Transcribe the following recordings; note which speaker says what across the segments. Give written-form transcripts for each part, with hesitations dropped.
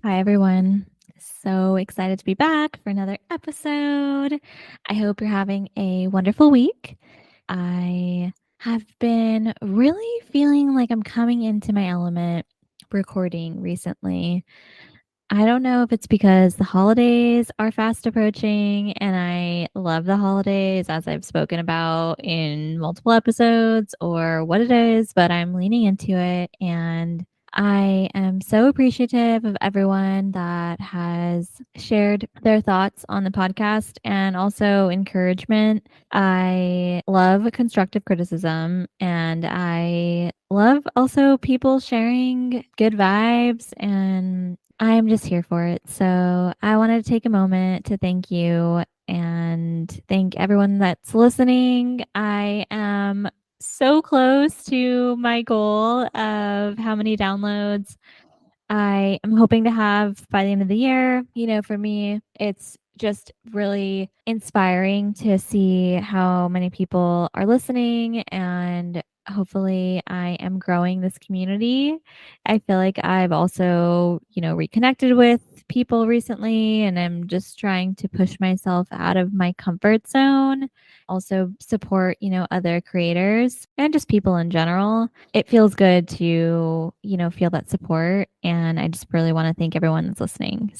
Speaker 1: Hi, everyone. So excited to be back for another episode. I hope you're having a wonderful week. I have been really feeling like I'm coming into my element recording recently. I don't know if it's because the holidays are fast approaching and I love the holidays, as I've spoken about in multiple episodes, or what it is, but I'm leaning into it. And I am so appreciative of everyone that has shared their thoughts on the podcast and also encouragement. I love constructive criticism and I love also people sharing good vibes, and I'm just here for it. So I wanted to take a moment to thank you and thank everyone that's listening. I am so close to my goal of how many downloads I am hoping to have by the end of the year. For me, it's just really inspiring to see how many people are listening, and hopefully I am growing this community. I feel like I've also, reconnected with people recently, and I'm just trying to push myself out of my comfort zone. Also support, other creators and just people in general. It feels good to, feel that support. And I just really want to thank everyone that's listening.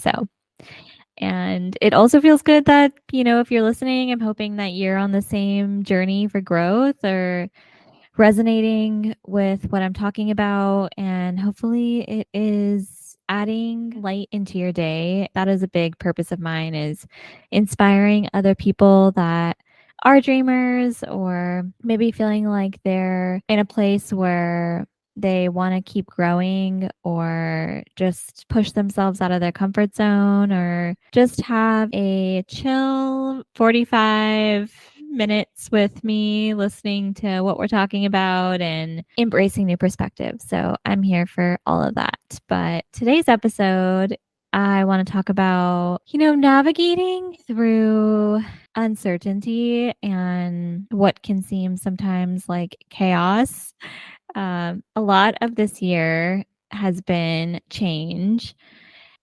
Speaker 1: And it also feels good that, if you're listening, I'm hoping that you're on the same journey for growth or resonating with what I'm talking about. And hopefully it is adding light into your day. That is a big purpose of mine, is inspiring other people that are dreamers, or maybe feeling like they're in a place where they want to keep growing or just push themselves out of their comfort zone, or just have a chill 45 minutes with me listening to what we're talking about and embracing new perspectives. So I'm here for all of that. But today's episode, I want to talk about, navigating through uncertainty and what can seem sometimes like chaos. A lot of this year has been change.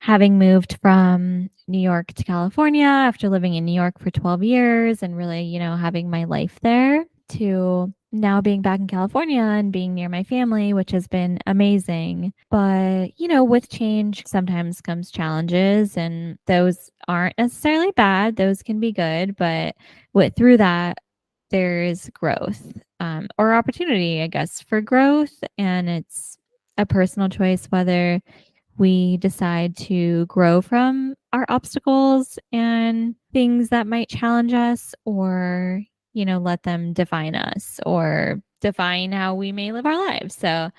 Speaker 1: Having moved from New York to California after living in New York for 12 years and really, having my life there, to now being back in California and being near my family, which has been amazing. But, with change sometimes comes challenges, and those aren't necessarily bad. Those can be good. But through that, there's growth, or opportunity, I guess, for growth. And it's a personal choice whether we decide to grow from our obstacles and things that might challenge us, or, let them define us or define how we may live our lives. So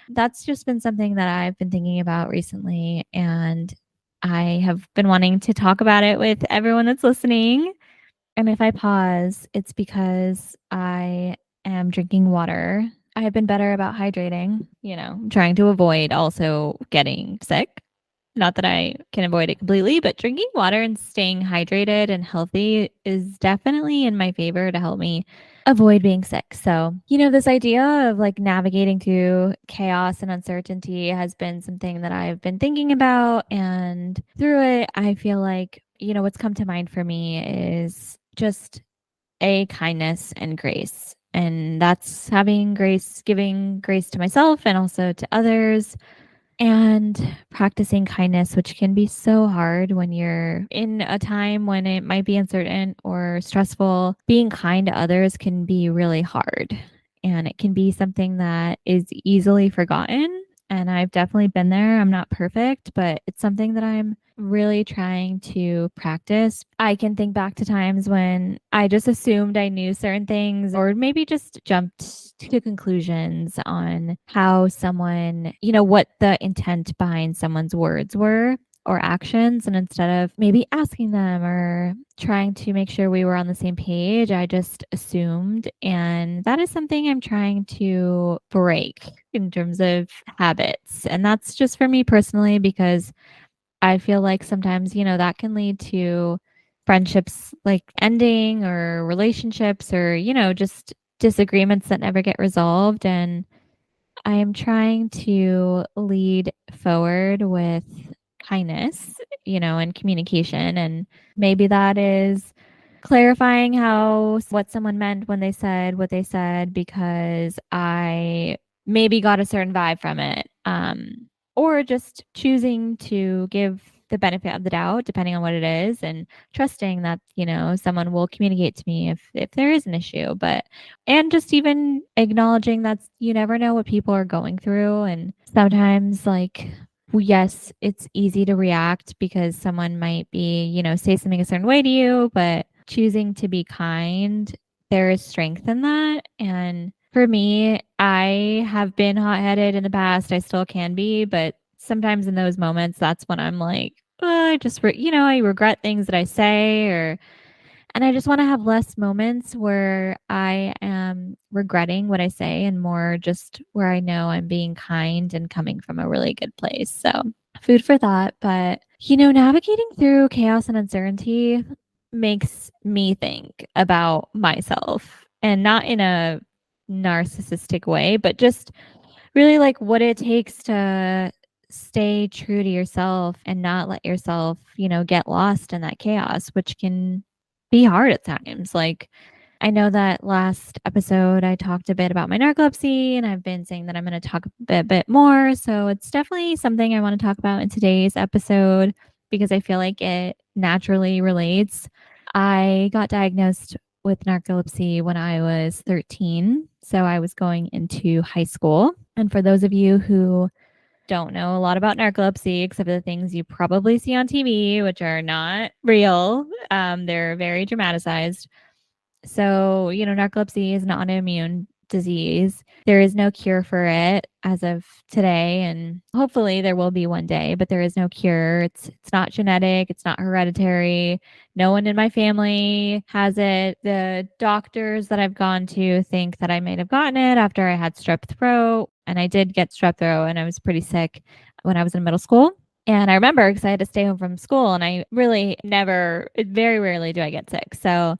Speaker 1: that's just been something that I've been thinking about recently. And I have been wanting to talk about it with everyone that's listening. And if I pause, it's because I am drinking water. I have been better about hydrating, trying to avoid also getting sick. Not that I can avoid it completely, but drinking water and staying hydrated and healthy is definitely in my favor to help me avoid being sick. So, this idea of like navigating through chaos and uncertainty has been something that I've been thinking about. And through it, I feel like, what's come to mind for me is just a kindness and grace. And that's having grace, giving grace to myself and also to others, and practicing kindness, which can be so hard when you're in a time when it might be uncertain or stressful. Being kind to others can be really hard, and it can be something that is easily forgotten. And I've definitely been there. I'm not perfect, but it's something that I'm really trying to practice. I can think back to times when I just assumed I knew certain things, or maybe just jumped to conclusions on how someone, what the intent behind someone's words were or actions. And instead of maybe asking them or trying to make sure we were on the same page, I just assumed. And that is something I'm trying to break in terms of habits. And that's just for me personally, because I feel like sometimes, that can lead to friendships like ending, or relationships, or, just disagreements that never get resolved. And I am trying to lead forward with kindness, and communication. And maybe that is clarifying what someone meant when they said what they said, because I maybe got a certain vibe from it. Or just choosing to give the benefit of the doubt, depending on what it is, and trusting that, someone will communicate to me if there is an issue. And just even acknowledging that you never know what people are going through. And sometimes, like, yes, it's easy to react because someone might be, say something a certain way to you, but choosing to be kind, there is strength in that. And for me, I have been hot-headed in the past. I still can be, but sometimes in those moments, that's when I'm like, "Oh, I regret things that I say," and I just want to have less moments where I am regretting what I say, and more just where I know I'm being kind and coming from a really good place. So, food for thought. But, navigating through chaos and uncertainty makes me think about myself, and not in a narcissistic way, but just really like what it takes to stay true to yourself and not let yourself, get lost in that chaos, which can be hard at times. Like, I know that last episode I talked a bit about my narcolepsy, and I've been saying that I'm going to talk a bit more. So it's definitely something I want to talk about in today's episode because I feel like it naturally relates. I got diagnosed with narcolepsy when I was 13. So I was going into high school. And for those of you who don't know a lot about narcolepsy, except for the things you probably see on TV, which are not real, they're very dramatized. So, narcolepsy is an autoimmune disease. There is no cure for it as of today, and hopefully there will be one day, but there is no cure. It's not genetic, it's not hereditary. No one in my family has it. The doctors that I've gone to think that I might have gotten it after I had strep throat, and I did get strep throat, and I was pretty sick when I was in middle school. And I remember because I had to stay home from school, and I really very rarely do I get sick. So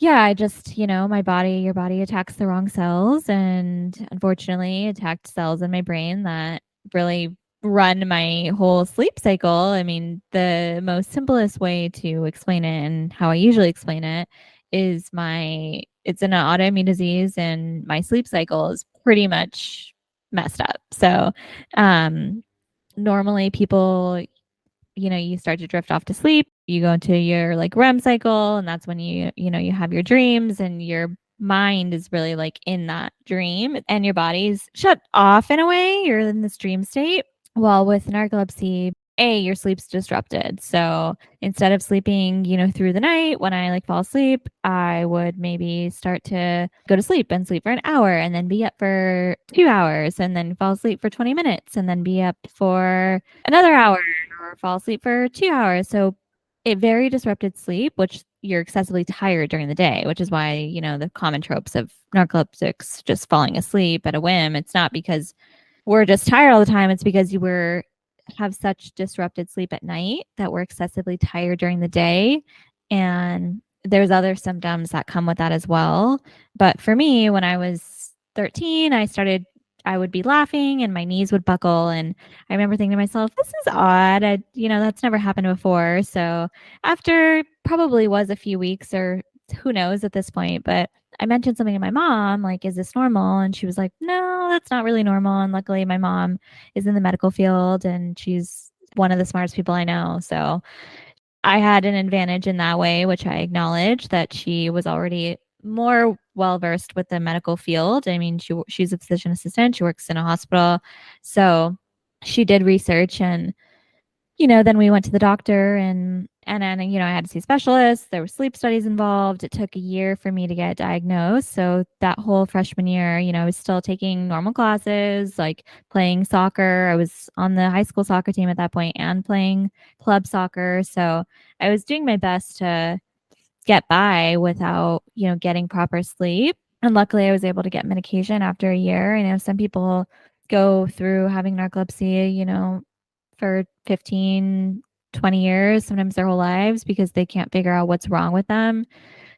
Speaker 1: yeah, I just, your body attacks the wrong cells, and unfortunately attacked cells in my brain that really run my whole sleep cycle. I mean, the most simplest way to explain it, and how I usually explain it, is it's an autoimmune disease, and my sleep cycle is pretty much messed up. So, normally people, you start to drift off to sleep. You go into your like REM cycle, and that's when you have your dreams, and your mind is really like in that dream, and your body's shut off in a way. You're in this dream state. Well, with narcolepsy, your sleep's disrupted. So instead of sleeping, through the night, when I like fall asleep, I would maybe start to go to sleep and sleep for an hour, and then be up for 2 hours, and then fall asleep for 20 minutes, and then be up for another hour, or fall asleep for 2 hours. So it very disrupted sleep, which you're excessively tired during the day, which is why, the common tropes of narcoleptics just falling asleep at a whim. It's not because we're just tired all the time. It's because have such disrupted sleep at night that we're excessively tired during the day. And there's other symptoms that come with that as well. But for me, when I was 13, I would be laughing and my knees would buckle. And I remember thinking to myself, this is odd. That's never happened before. So after probably was a few weeks, or who knows at this point, but I mentioned something to my mom, like, is this normal? And she was like, no, that's not really normal. And luckily my mom is in the medical field, and she's one of the smartest people I know. So I had an advantage in that way, which I acknowledge, that she was already more well versed with the medical field. I mean, she's a physician assistant. She works in a hospital. So she did research, and then we went to the doctor, and then, I had to see specialists. There were sleep studies involved. It took a year for me to get diagnosed. So that whole freshman year, I was still taking normal classes, like playing soccer. I was on the high school soccer team at that point, and playing club soccer. So I was doing my best to get by without, getting proper sleep. And luckily I was able to get medication after a year. I know some people go through having narcolepsy, for 15, 20 years, sometimes their whole lives, because they can't figure out what's wrong with them.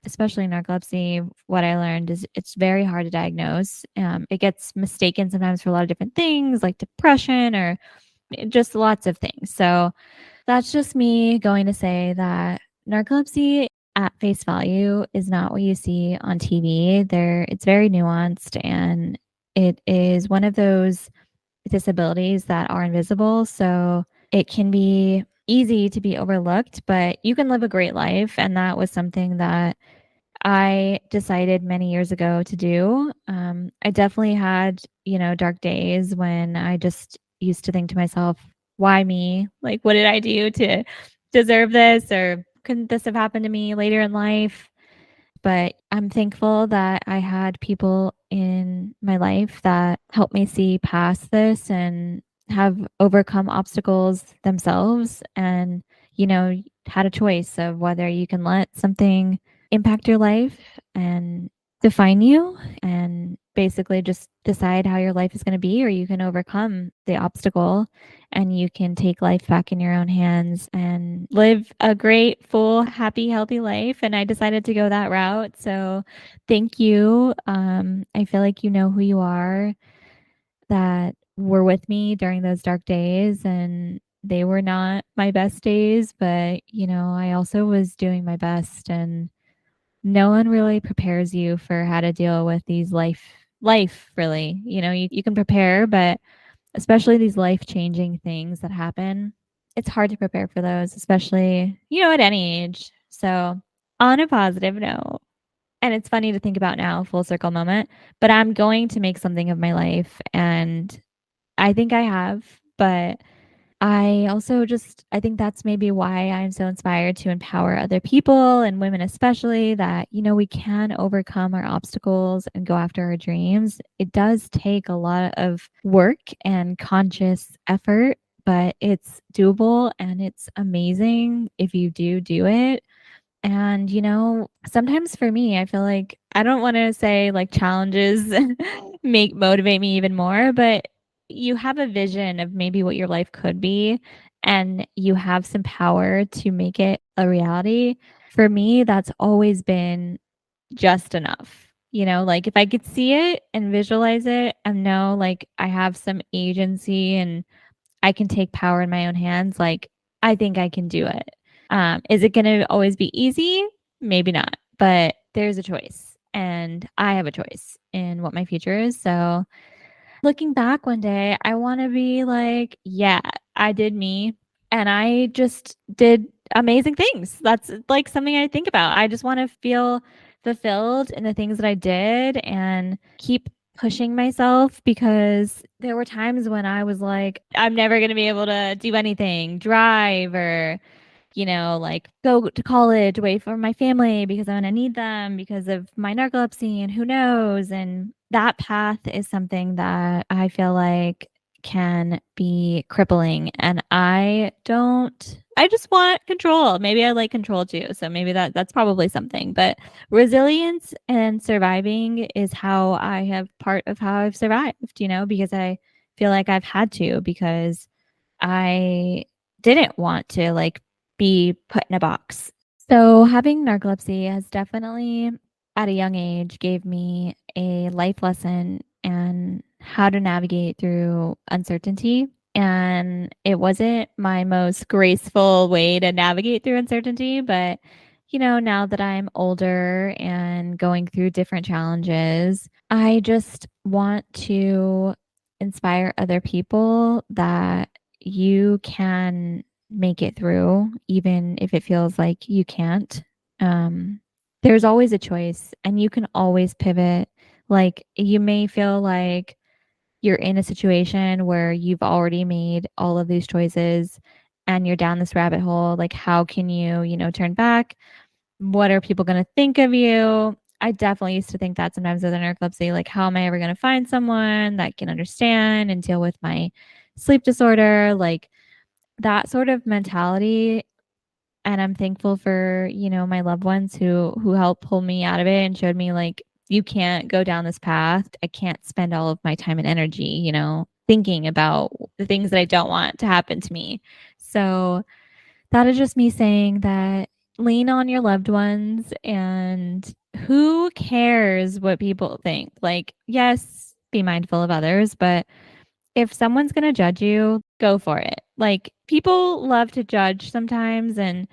Speaker 1: Especially narcolepsy, what I learned is it's very hard to diagnose. It gets mistaken sometimes for a lot of different things, like depression, or just lots of things. So That's just me going to say that narcolepsy at face value is not what you see on TV. It's very nuanced, and it is one of those disabilities that are invisible. So it can be easy to be overlooked, but you can live a great life. And that was something that I decided many years ago to do. I definitely had, dark days when I just used to think to myself, why me? Like, what did I do to deserve this? Or couldn't this have happened to me later in life? But I'm thankful that I had people in my life that helped me see past this and have overcome obstacles themselves and, had a choice of whether you can let something impact your life and define you and basically just decide how your life is going to be, or you can overcome the obstacle and you can take life back in your own hands and live a great, full, happy, healthy life. And I decided to go that route. So thank you. I feel like you know who you are, that were with me during those dark days. And they were not my best days, but, I also was doing my best. And no one really prepares you for how to deal with these life really. You can prepare, but especially these life-changing things that happen, it's hard to prepare for those, especially, at any age. So, on a positive note, and it's funny to think about now, full circle moment, but I'm going to make something of my life, and I think I have, but I think that's maybe why I'm so inspired to empower other people and women especially, that, we can overcome our obstacles and go after our dreams. It does take a lot of work and conscious effort, but it's doable and it's amazing if you do it. And, sometimes for me, I feel like I don't want to say like challenges motivate me even more, but you have a vision of maybe what your life could be and you have some power to make it a reality. For me, that's always been just enough. Like if I could see it and visualize it and know like I have some agency and I can take power in my own hands, like I think I can do it. Is it going to always be easy? Maybe not, but there's a choice and I have a choice in what my future is. So looking back one day, I want to be like, yeah, I did me and I just did amazing things. That's like something I think about. I just want to feel fulfilled in the things that I did and keep pushing myself, because there were times when I was like, I'm never going to be able to do anything, drive, or like go to college away from my family because I'm going to need them because of my narcolepsy and who knows. And that path is something that I feel like can be crippling. And I just want control. Maybe I like control too. So maybe that's probably something. But resilience and surviving is how I have part of how I've survived, because I feel like I've had to, because I didn't want to like be put in a box. So having narcolepsy has definitely at a young age gave me a life lesson and how to navigate through uncertainty. And it wasn't my most graceful way to navigate through uncertainty, but now that I'm older and going through different challenges, I just want to inspire other people that you can make it through, even if it feels like you can't. Um, there's always a choice, and you can always pivot. Like, you may feel like you're in a situation where you've already made all of these choices and you're down this rabbit hole. Like, how can you, turn back? What are people going to think of you? I definitely used to think that sometimes with narcolepsy, like, how am I ever going to find someone that can understand and deal with my sleep disorder? Like, that sort of mentality. And I'm thankful for, my loved ones who helped pull me out of it and showed me like, you can't go down this path. I can't spend all of my time and energy, thinking about the things that I don't want to happen to me. So that is just me saying that lean on your loved ones, and who cares what people think? Like, yes, be mindful of others, but if someone's going to judge you, go for it. Like, people love to judge sometimes, and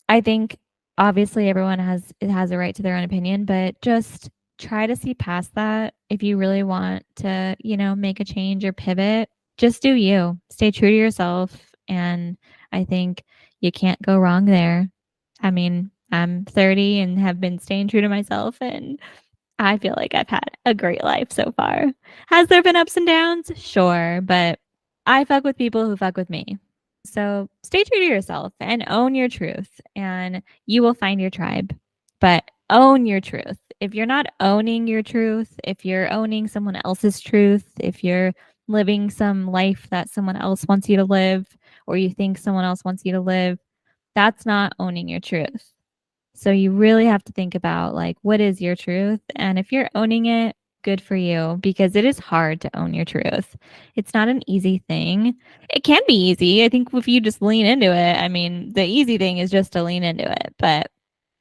Speaker 1: I think obviously everyone has a right to their own opinion, but just try to see past that. If you really want to, make a change or pivot, just do you. Stay true to yourself, and I think you can't go wrong there. I mean, I'm 30 and have been staying true to myself, and I feel like I've had a great life so far. Has there been ups and downs? Sure, but I fuck with people who fuck with me. So stay true to yourself and own your truth, and you will find your tribe. But own your truth. If you're not owning your truth, if you're owning someone else's truth, if you're living some life that someone else wants you to live, or you think someone else wants you to live, that's not owning your truth. So you really have to think about like what is your truth, and if you're owning it, good for you, because it is hard to own your truth. It's not an easy thing. It can be easy. I think if you just lean into it, I mean, the easy thing is just to lean into it, but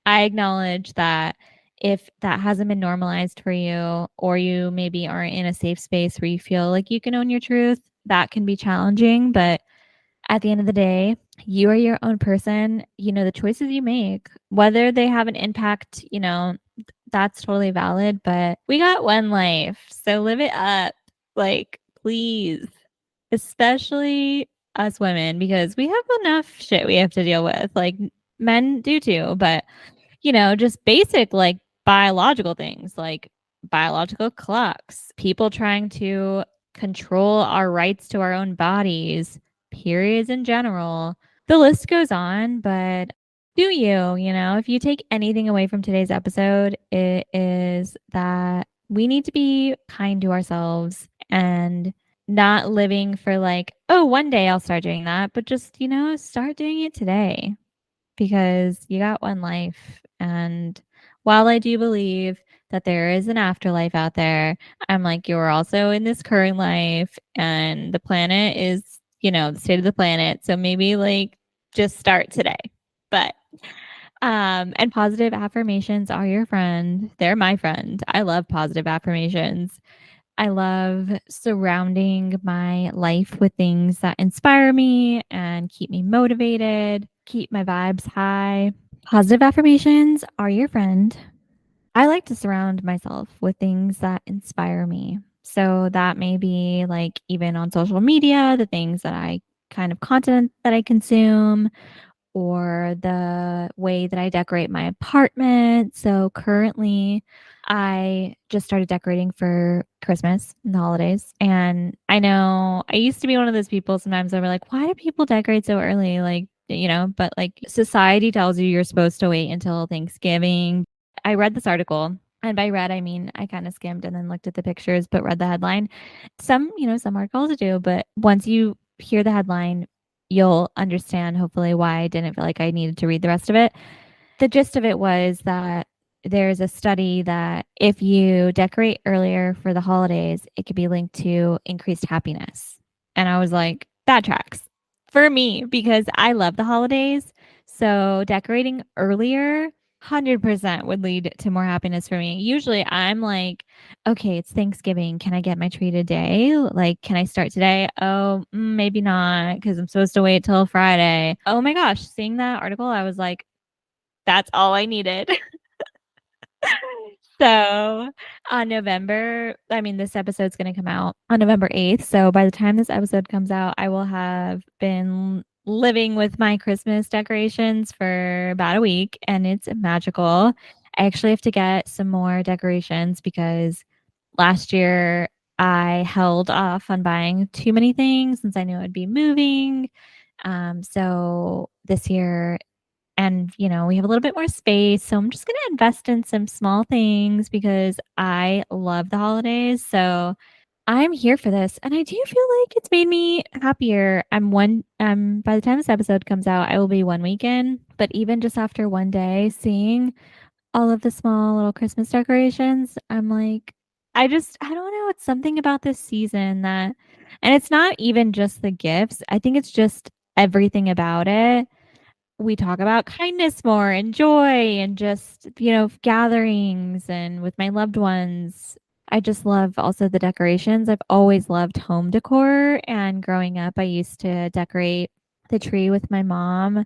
Speaker 1: I acknowledge that if that hasn't been normalized for you, or you maybe aren't in a safe space where you feel like you can own your truth, that can be challenging, but at the end of the day, you are your own person. The choices you make, whether they have an impact, that's totally valid, but we got one life. So live it up. Like, please, especially us women, because we have enough shit we have to deal with. Like, men do too, but just basic like biological things like biological clocks, people trying to control our rights to our own bodies, periods in general. The list goes on, but do you, if you take anything away from today's episode, it is that we need to be kind to ourselves and not living for like, oh, one day I'll start doing that, but just, start doing it today because you got one life. And while I do believe that there is an afterlife out there, I'm like, you're also in this current life, and the planet is, the state of the planet. So maybe like just start today. But and positive affirmations are your friend. They're my friend. I love positive affirmations. I love surrounding my life with things that inspire me and keep me motivated, keep my vibes high. Positive affirmations are your friend. I like to surround myself with things that inspire me. So that may be like even on social media, the things that I kind of content that I consume, or the way that I decorate my apartment. So currently, I just started decorating for Christmas and the holidays. And I know I used to be one of those people sometimes that were like, why do people decorate so early? Like, but like society tells you you're supposed to wait until Thanksgiving. I read this article, and by read, I mean I kind of skimmed and then looked at the pictures, but read the headline. Some articles do, but once you hear the headline, you'll understand hopefully why I didn't feel like I needed to read the rest of it. The gist of it was that there's a study that if you decorate earlier for the holidays, it could be linked to increased happiness. And I was like, that tracks for me because I love the holidays. So decorating earlier 100% would lead to more happiness for me. Usually I'm like, okay, it's Thanksgiving. Can I get my tree today? Like, can I start today? Oh, maybe not because I'm supposed to wait till Friday. Oh my gosh, seeing that article, I was like, that's all I needed. So on this episode's going to come out on November 8th. So by the time this episode comes out, I will have been living with my Christmas decorations for about a week, and it's magical. I actually have to get some more decorations because last year I held off on buying too many things since I knew I'd be moving. So this year, and, we have a little bit more space, so I'm just gonna invest in some small things because I love the holidays, so I'm here for this, and I do feel like it's made me happier. By the time this episode comes out, I will be 1 weekend, but even just after 1 day, seeing all of the small little Christmas decorations, I'm like, I don't know, it's something about this season that, and it's not even just the gifts, I think it's just everything about it. We talk about kindness more and joy and just, gatherings and with my loved ones. I just love also the decorations. I've always loved home decor, and growing up, I used to decorate the tree with my mom.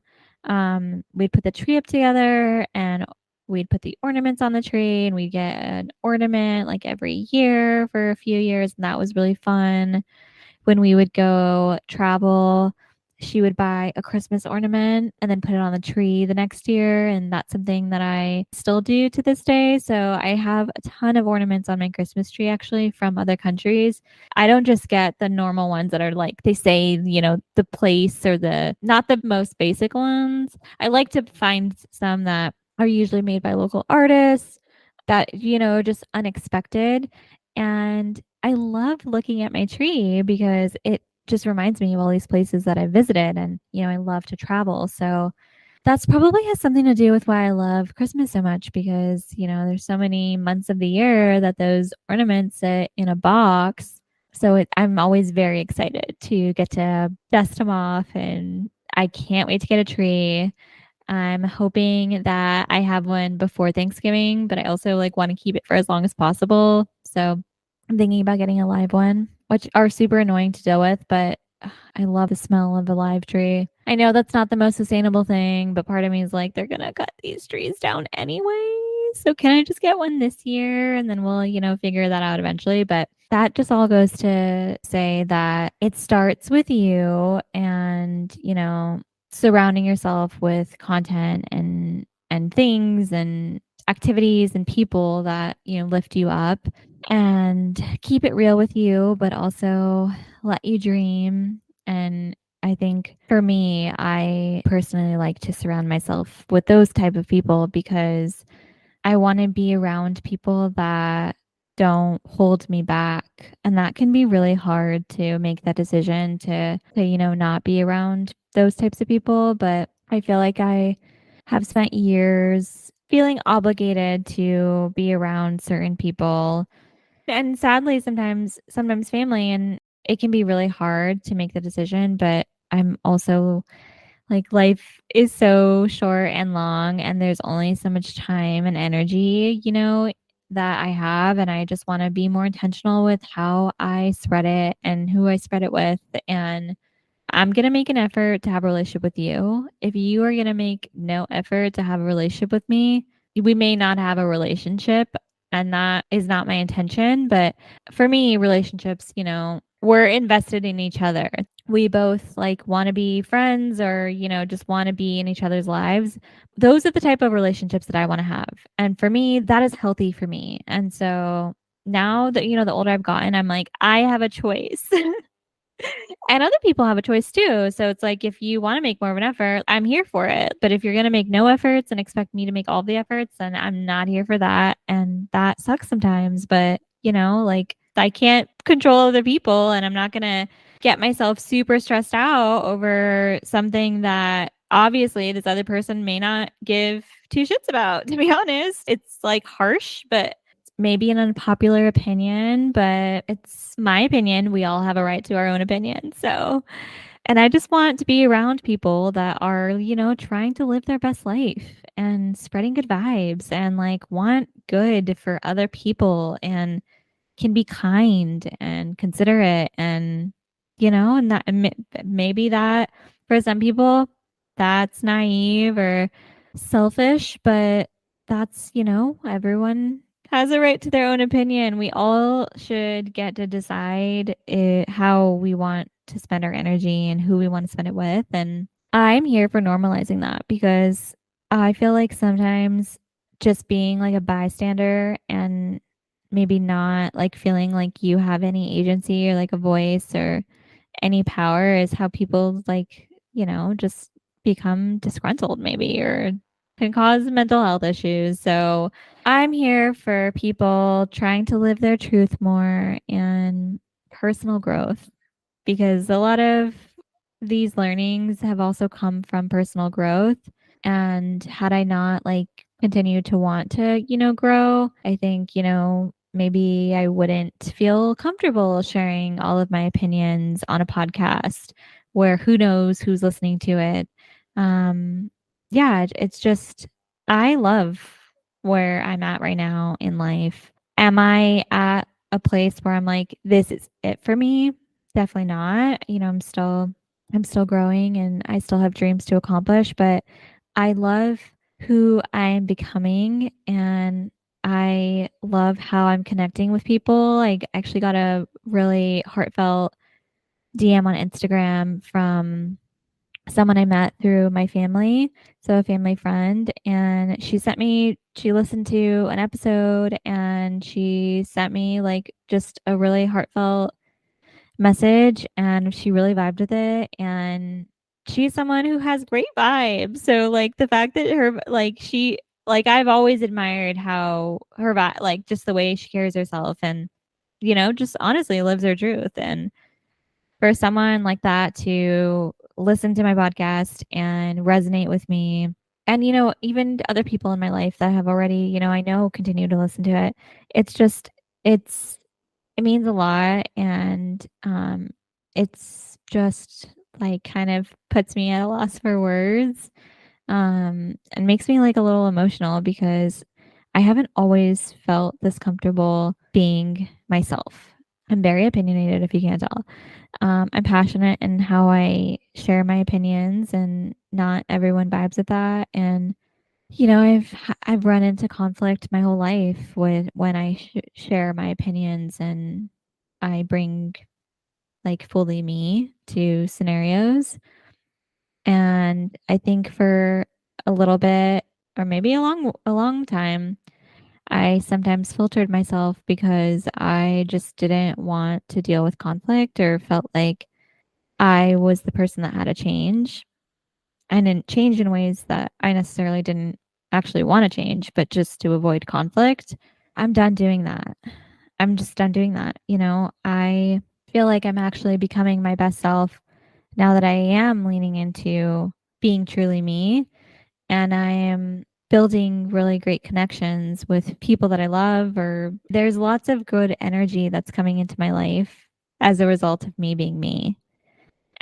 Speaker 1: We'd put the tree up together and we'd put the ornaments on the tree, and we'd get an ornament like every year for a few years, and that was really fun. When we would go travel, she would buy a Christmas ornament and then put it on the tree the next year, and that's something that I still do to this day. So I have a ton of ornaments on my Christmas tree actually from other countries. I don't just get the normal ones that are like they say, the place or the not the most basic ones. I like to find some that are usually made by local artists that, just unexpected. And I love looking at my tree because it just reminds me of all these places that I visited and, I love to travel. So that's probably has something to do with why I love Christmas so much because, there's so many months of the year that those ornaments sit in a box. So I'm always very excited to get to dust them off, and I can't wait to get a tree. I'm hoping that I have one before Thanksgiving, but I also like want to keep it for as long as possible. So I'm thinking about getting a live one, which are super annoying to deal with, but I love the smell of a live tree. I know that's not the most sustainable thing, but part of me is like, they're going to cut these trees down anyway. So can I just get one this year and then we'll, figure that out eventually? But that just all goes to say that it starts with you and, surrounding yourself with content and things and activities and people that, lift you up and keep it real with you, but also let you dream. And I think for me, I personally like to surround myself with those type of people because I want to be around people that don't hold me back. And that can be really hard to make that decision to not be around those types of people. But I feel like I have spent years feeling obligated to be around certain people and sadly sometimes family, and it can be really hard to make the decision, but I'm also like life is so short and long and there's only so much time and energy, that I have, and I just want to be more intentional with how I spread it and who I spread it with. And I'm going to make an effort to have a relationship with you. If you are going to make no effort to have a relationship with me, we may not have a relationship. And that is not my intention. But for me, relationships, we're invested in each other. We both like want to be friends or, just want to be in each other's lives. Those are the type of relationships that I want to have. And for me, that is healthy for me. And so now that, the older I've gotten, I'm like, I have a choice. And other people have a choice too. So it's like if you want to make more of an effort, I'm here for it. But if you're going to make no efforts and expect me to make all the efforts, then I'm not here for that. And that sucks sometimes. But, like I can't control other people and I'm not going to get myself super stressed out over something that obviously this other person may not give two shits about, to be honest. It's like harsh, but maybe an unpopular opinion, but it's my opinion. We all have a right to our own opinion. So, and I just want to be around people that are, trying to live their best life and spreading good vibes and like want good for other people and can be kind and considerate and and that maybe that for some people that's naive or selfish, but that's everyone has a right to their own opinion. We all should get to decide how we want to spend our energy and who we want to spend it with, and I'm here for normalizing that because I feel like sometimes just being like a bystander and maybe not like feeling like you have any agency or like a voice or any power is how people like, just become disgruntled maybe or can cause mental health issues. So I'm here for people trying to live their truth more and personal growth because a lot of these learnings have also come from personal growth. And had I not like continued to want to, grow, I think, maybe I wouldn't feel comfortable sharing all of my opinions on a podcast where who knows who's listening to it. Yeah, it's just, I love where I'm at right now in life. Am I at a place where I'm like, this is it for me. Definitely not. I'm still growing and I still have dreams to accomplish, but I love who I am becoming and I love how I'm connecting with people. I actually got a really heartfelt DM on Instagram from someone I met through my family, so a family friend, and she listened to an episode and she sent me like just a really heartfelt message and she really vibed with it and she's someone who has great vibes. So like the fact that her like she like I've always admired how her like just the way she carries herself and just honestly lives her truth and for someone like that to listen to my podcast and resonate with me and even other people in my life that have already I know continue to listen to it, it's just it's it means a lot and it's just like kind of puts me at a loss for words and makes me like a little emotional because I haven't always felt this comfortable being myself. I'm very opinionated if you can't tell. I'm passionate in how I share my opinions, and not everyone vibes with that. And I've run into conflict my whole life with when I share my opinions, and I bring like fully me to scenarios. And I think for a little bit, or maybe a long time, I sometimes filtered myself because I just didn't want to deal with conflict or felt like I was the person that had to change. And then change in ways that I necessarily didn't actually want to change, but just to avoid conflict. I'm done doing that. I'm just done doing that. I feel like I'm actually becoming my best self now that I am leaning into being truly me and I am building really great connections with people that I love, or there's lots of good energy that's coming into my life as a result of me being me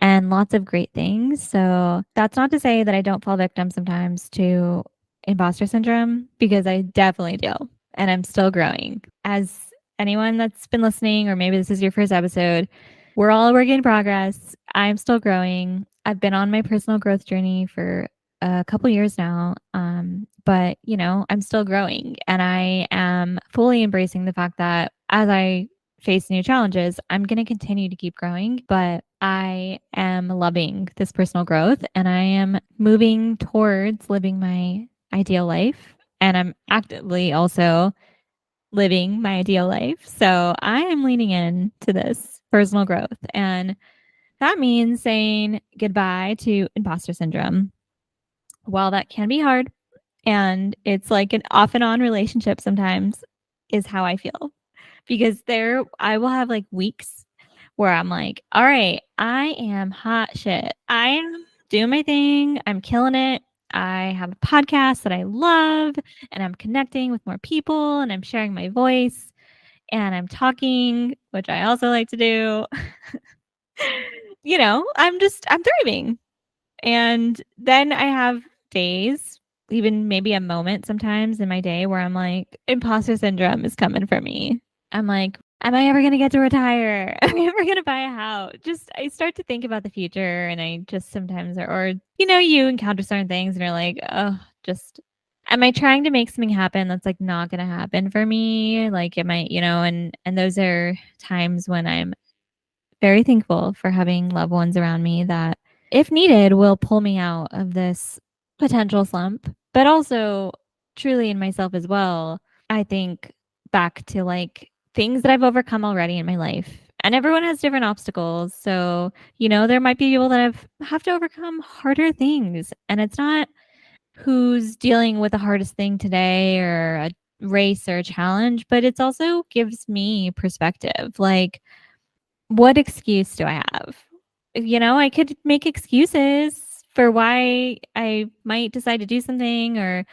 Speaker 1: and lots of great things. So that's not to say that I don't fall victim sometimes to imposter syndrome because I definitely do. And I'm still growing. As anyone that's been listening, or maybe this is your first episode, we're all a work in progress. I'm still growing. I've been on my personal growth journey for a couple years now. But I'm still growing and I am fully embracing the fact that as I face new challenges, I'm going to continue to keep growing, but I am loving this personal growth and I am moving towards living my ideal life. And I'm actively also living my ideal life. So I am leaning in to this personal growth. And that means saying goodbye to imposter syndrome. While that can be hard and it's like an off and on relationship sometimes, is how I feel because I will have like weeks where I'm like, all right, I am hot shit. I am doing my thing. I'm killing it. I have a podcast that I love and I'm connecting with more people and I'm sharing my voice and I'm talking, which I also like to do. I'm thriving. And then I have days, even maybe a moment sometimes in my day where I'm like, imposter syndrome is coming for me. I'm like, am I ever going to get to retire? Am I ever going to buy a house? Just, I start to think about the future and I just sometimes, you encounter certain things and you're like, oh, just, am I trying to make something happen that's like not going to happen for me? Like, am I, and those are times when I'm very thankful for having loved ones around me that, if needed, will pull me out of this potential slump, but also truly in myself as well. I think back to like things that I've overcome already in my life. And everyone has different obstacles. So, there might be people that have to overcome harder things. And it's not who's dealing with the hardest thing today or a race or a challenge, but it's also gives me perspective. Like, what excuse do I have? I could make excuses for why I might decide to do something or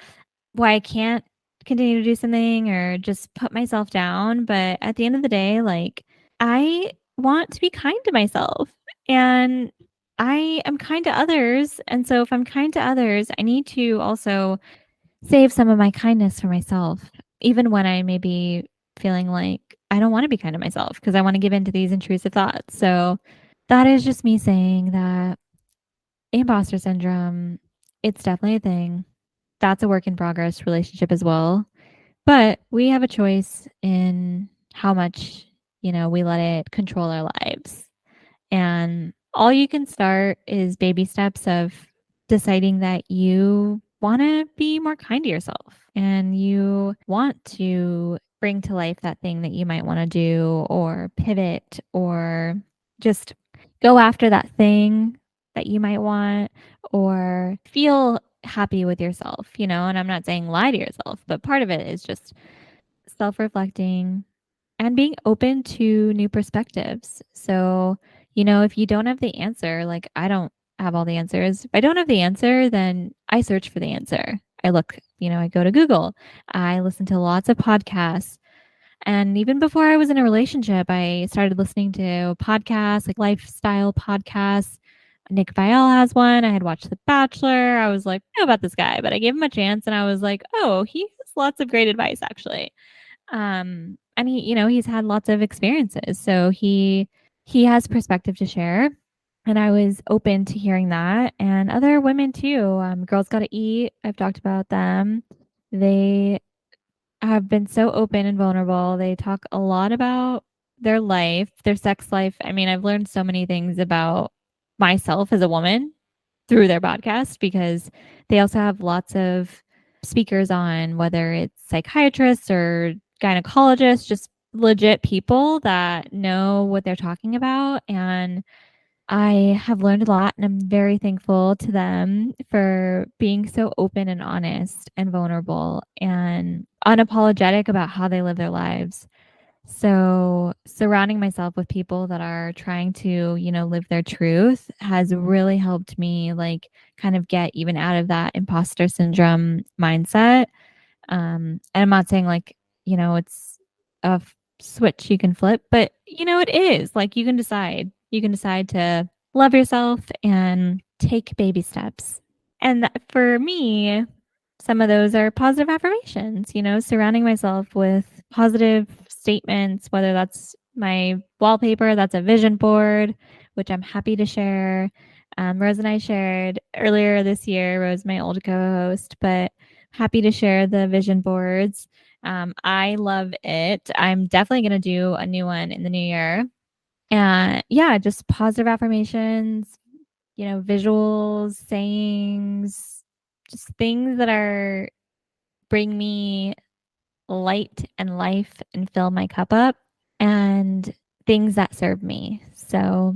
Speaker 1: why I can't continue to do something or just put myself down. But at the end of the day, like, I want to be kind to myself and I am kind to others. And so if I'm kind to others, I need to also save some of my kindness for myself, even when I maybe feeling like I don't want to be kind to myself because I want to give in to these intrusive thoughts. So that is just me saying that imposter syndrome, it's definitely a thing. That's a work in progress relationship as well. But we have a choice in how much, we let it control our lives. And all you can start is baby steps of deciding that you want to be more kind to yourself and you want to bring to life that thing that you might want to do or pivot or just go after that thing that you might want or feel happy with yourself, and I'm not saying lie to yourself, but part of it is just self reflecting and being open to new perspectives. So, if you don't have the answer, like I don't have all the answers. If I don't have the answer, then I search for the answer. I look, I go to Google. I listen to lots of podcasts. And even before I was in a relationship, I started listening to podcasts, like lifestyle podcasts. Nick Viall has one. I had watched The Bachelor. I was like, I know about this guy, but I gave him a chance and I was like, oh, he has lots of great advice actually. And he's had lots of experiences. So he has perspective to share. And I was open to hearing that. And other women too. Girls Gotta Eat. I've talked about them. They have been so open and vulnerable. They talk a lot about their life, their sex life. I mean, I've learned so many things about myself as a woman through their podcast because they also have lots of speakers on, whether it's psychiatrists or gynecologists, just legit people that know what they're talking about. And I have learned a lot and I'm very thankful to them for being so open and honest and vulnerable and unapologetic about how they live their lives. So, surrounding myself with people that are trying to, live their truth has really helped me like kind of get even out of that imposter syndrome mindset. And I'm not saying like, it's a switch you can flip, but it is like you can decide. You can decide to love yourself and take baby steps. And for me, some of those are positive affirmations, surrounding myself with positive statements, whether that's my wallpaper, that's a vision board, which I'm happy to share. Rose and I shared earlier this year, Rose, my old co host, but happy to share the vision boards. I love it. I'm definitely going to do a new one in the new year. And yeah, just positive affirmations, visuals, sayings, just things that are bring me light and life and fill my cup up and things that serve me. So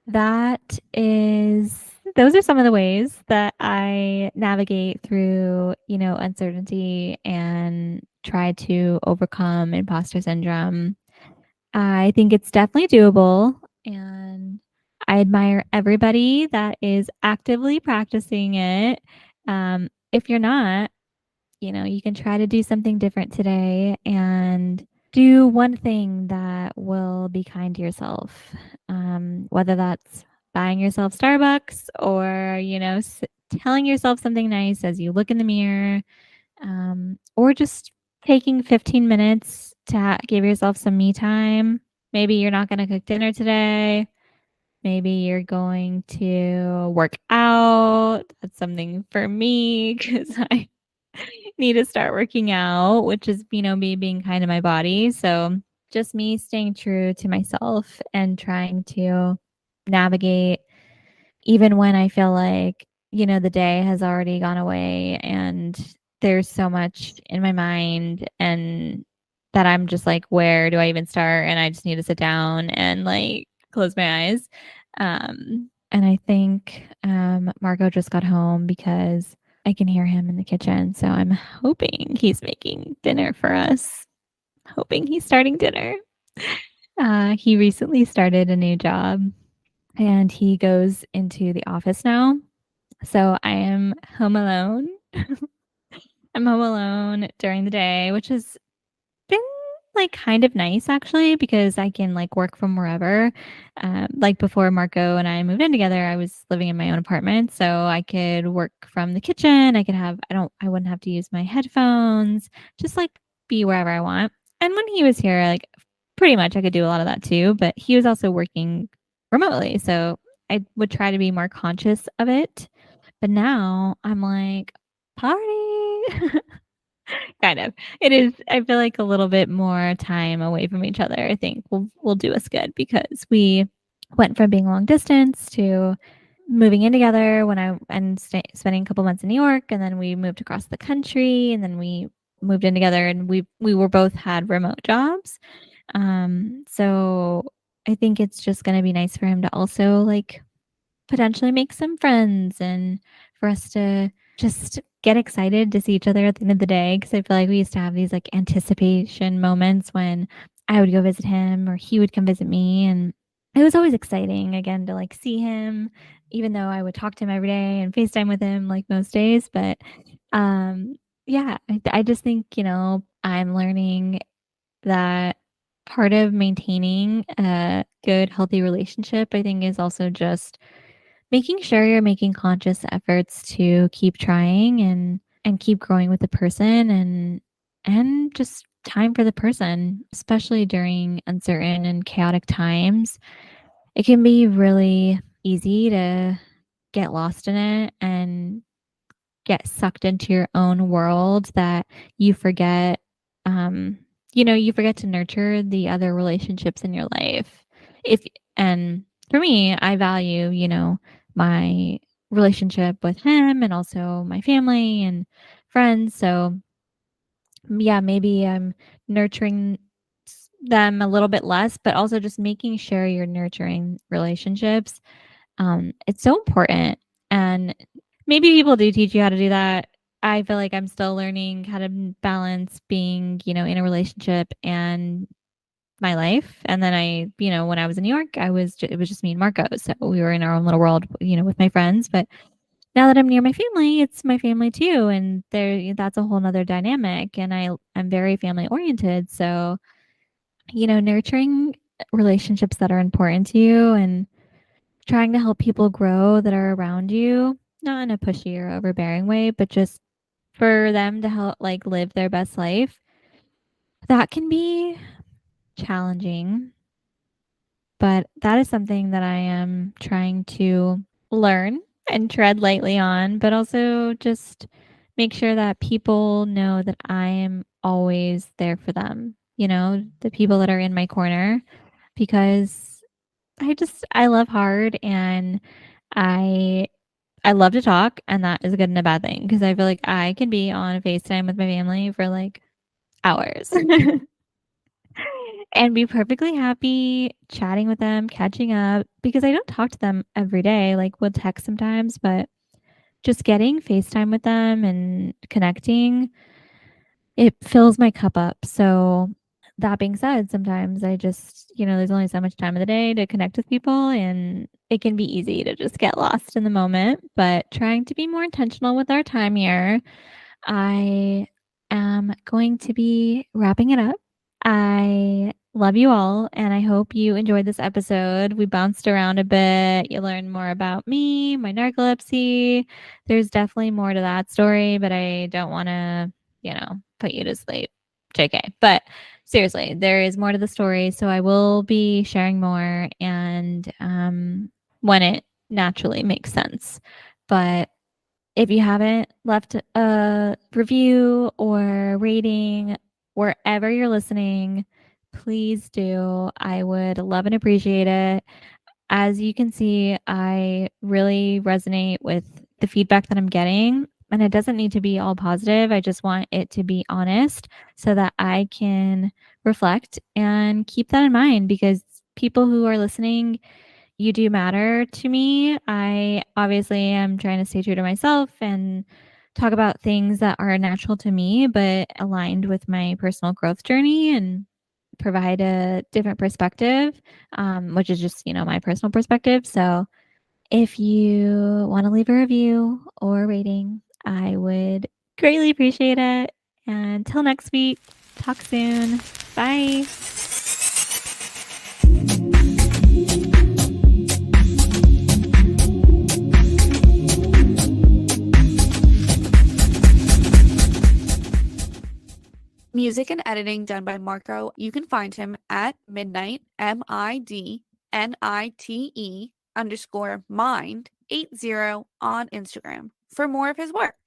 Speaker 1: that is those are some of the ways that I navigate through, uncertainty and try to overcome imposter syndrome. I think it's definitely doable and I admire everybody that is actively practicing it. If you're not, you can try to do something different today and do one thing that will be kind to yourself. Whether that's buying yourself Starbucks or, telling yourself something nice as you look in the mirror, or just taking 15 minutes to give yourself some me time. Maybe you're not going to cook dinner today. Maybe you're going to work out. That's something for me because I need to start working out, which is, me being kind to my body. So just me staying true to myself and trying to navigate even when I feel like, the day has already gone away and there's so much in my mind and that I'm just like, where do I even start? And I just need to sit down and like close my eyes. And I think Margot just got home because I can hear him in the kitchen. So I'm hoping he's making dinner for us, hoping he's starting dinner. He recently started a new job and he goes into the office now. So I am home alone. I'm home alone during the day, which has been like kind of nice actually because I can like work from wherever. Like before Marco and I moved in together, I was living in my own apartment, so I could work from the kitchen. I wouldn't have to use my headphones, just like be wherever I want. And when he was here, like, pretty much I could do a lot of that too, but he was also working remotely, so I would try to be more conscious of it. But now I'm like, "Party." Kind of. It is I feel like a little bit more time away from each other, I think will do us good because we went from being long distance to moving in together when I and spending a couple months in New York, and then we moved across the country, and then we moved in together, and we were both had remote jobs. So I think it's just gonna be nice for him to also, like, potentially make some friends and for us to just get excited to see each other at the end of the day. Because I feel like we used to have these, like, anticipation moments when I would go visit him or he would come visit me, and it was always exciting, again, to, like, see him, even though I would talk to him every day and FaceTime with him, like, most days, but, um, yeah, I just think, I'm learning that part of maintaining a good, healthy relationship, I think, is also just making sure you're making conscious efforts to keep trying and keep growing with the person and just time for the person, especially during uncertain and chaotic times. It can be really easy to get lost in it and get sucked into your own world that you forget um you forget to nurture the other relationships in your life. If and For me, I value, my relationship with him and also my family and friends. So, yeah, maybe I'm nurturing them a little bit less, but also just making sure you're nurturing relationships. It's so important. And maybe people do teach you how to do that. I feel like I'm still learning how to balance being, in a relationship and my life. And then when I was in New York, it was just me and Marco. So we were in our own little world, with my friends. But now that I'm near my family, it's my family too. And that's a whole nother dynamic. And I'm very family oriented. So, nurturing relationships that are important to you and trying to help people grow that are around you, not in a pushy or overbearing way, but just for them to help, like, live their best life. That can be challenging, but that is something that I am trying to learn and tread lightly on, but also just make sure that people know that I am always there for them, the people that are in my corner, because I love hard and I I love to talk, and that is a good and a bad thing because I feel like I can be on FaceTime with my family for, like, hours and be perfectly happy chatting with them, catching up, because I don't talk to them every day, like, we'll text sometimes, but just getting FaceTime with them and connecting, it fills my cup up. So, that being said, sometimes I just, there's only so much time of the day to connect with people, and it can be easy to just get lost in the moment, but trying to be more intentional with our time here. I am going to be wrapping it up. I love you all, and I hope you enjoyed this episode. We bounced around a bit. You learned more about me, my narcolepsy. There's definitely more to that story, but I don't want to, put you to sleep. JK. But seriously, there is more to the story. So I will be sharing more and when it naturally makes sense. But if you haven't left a review or rating wherever you're listening, please do. I would love and appreciate it. As you can see, I really resonate with the feedback that I'm getting, and it doesn't need to be all positive. I just want it to be honest so that I can reflect and keep that in mind, because people who are listening, you do matter to me. I obviously am trying to stay true to myself and talk about things that are natural to me, but aligned with my personal growth journey and provide a different perspective, which is just, my personal perspective. So if you want to leave a review or rating, I would greatly appreciate it. And until next week, talk soon. Bye.
Speaker 2: Music and editing done by Marco. You can find him at midnight, MIDNITE_mind80 on Instagram for more of his work.